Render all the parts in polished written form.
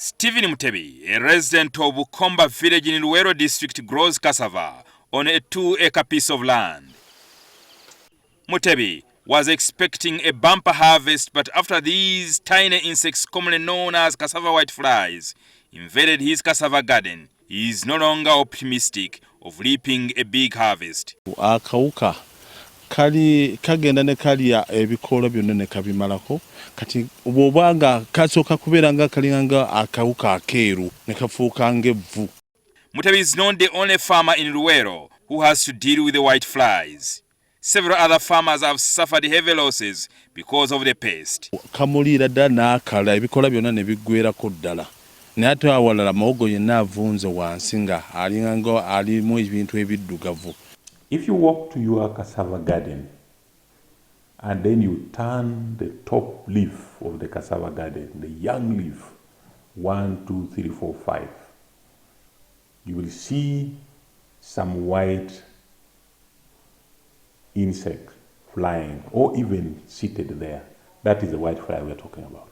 Stephen Mutebi, a resident of Komba village in Luwero district, grows cassava on a 2-acre piece of land. Mutebi was expecting a bumper harvest, but after these tiny insects commonly known as cassava whiteflies invaded his cassava garden, he is no longer optimistic of reaping a big harvest. Akawuka kali kagenda ne kaliya ebikola byonna ne kabimalako kati obwanga kasooka kubeera nga kalinganga akawuka akeeru ne kafuuka ng'evvu. Mutebi is not the only farmer in Luwero who has to deal with the whiteflies. Several other farmers have suffered heavy losses because of the pest. Kamuliira ddala n'akala ebikola byonna ne biggweerako ddala. Naye ate awalala muwogo yenna avunze wansi nga alinganga alimu ebintu ebiddugavu. If you walk to your cassava garden and then you turn the top leaf of the cassava garden, the young leaf, 1, 2, 3, 4, 5, you will see some white insect flying or even seated there. That is the whitefly we are talking about.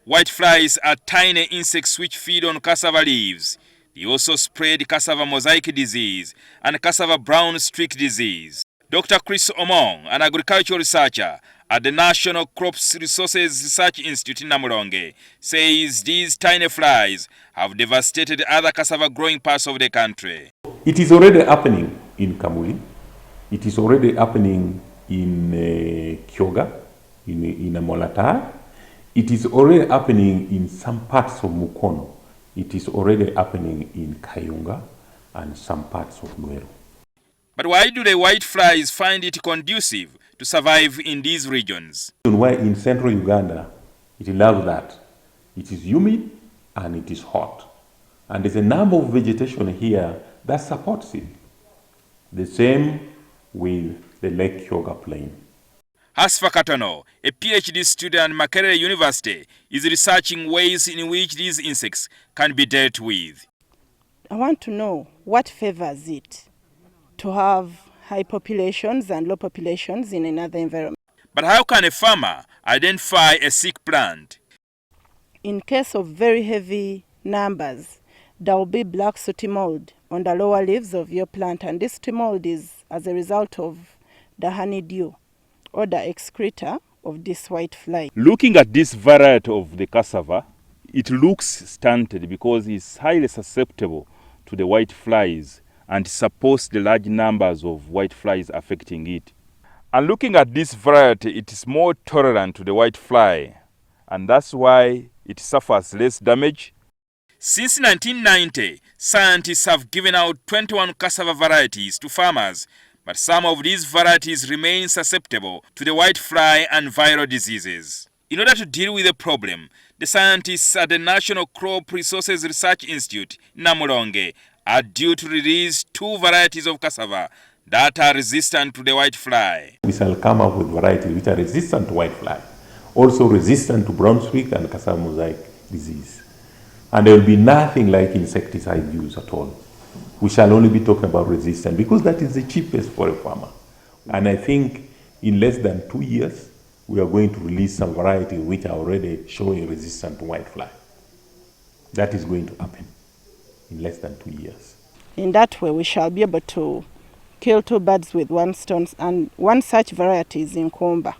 Whiteflies are tiny insects which feed on cassava leaves. They also spread cassava mosaic disease and cassava brown streak disease. Dr. Chris Omong, an agricultural researcher at the National Crops Resources Research Institute in Namulonge, says these tiny flies have devastated other cassava growing parts of the country. It is already happening in Kamuli. It is already happening in Kyoga, in Molatar. It is already happening in some parts of Mukono. It is already happening in Kayunga and some parts of Luwero. But why do the whiteflies find it conducive to survive in these regions? Why in central Uganda, it loves that. It is humid and it is hot. And there's a number of vegetation here that supports it. The same with the Lake Kyoga Plain. Asfa Katono, a PhD student at Makerere University, is researching ways in which these insects can be dealt with. I want to know what favors it to have high populations and low populations in another environment. But how can a farmer identify a sick plant? In case of very heavy numbers, there will be black sooty mold on the lower leaves of your plant, and this sooty mold is as a result of the honeydew or the excreta of this whitefly. Looking at this variety of the cassava, it looks stunted because it's highly susceptible to the whiteflies and supports the large numbers of whiteflies affecting it. And looking at this variety, it is more tolerant to the whitefly, and that's why it suffers less damage. Since 1990, scientists have given out 21 cassava varieties to farmers, but some of these varieties remain susceptible to the whitefly and viral diseases. In order to deal with the problem, the scientists at the National Crop Resources Research Institute, Namulonge, are due to release 2 varieties of cassava that are resistant to the whitefly. We shall come up with varieties which are resistant to whitefly, also resistant to brown streak and cassava mosaic disease. And there will be nothing like insecticide use at all. We shall only be talking about resistance because that is the cheapest for a farmer. And I think in less than 2 years, we are going to release some varieties which are already showing resistant to whitefly. That is going to happen in less than 2 years. In that way, we shall be able to kill 2 birds with 1 stone, and one such variety is in Komba.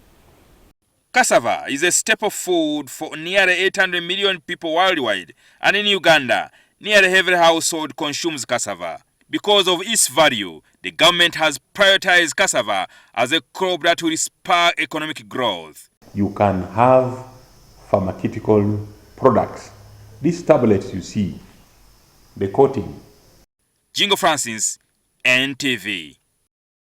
Cassava is a staple food for nearly 800 million people worldwide, and in Uganda, nearly every household consumes cassava. Because of its value, the government has prioritized cassava as a crop that will spur economic growth. You can have pharmaceutical products. These tablets you see, the coating. Jingo Francis, NTV.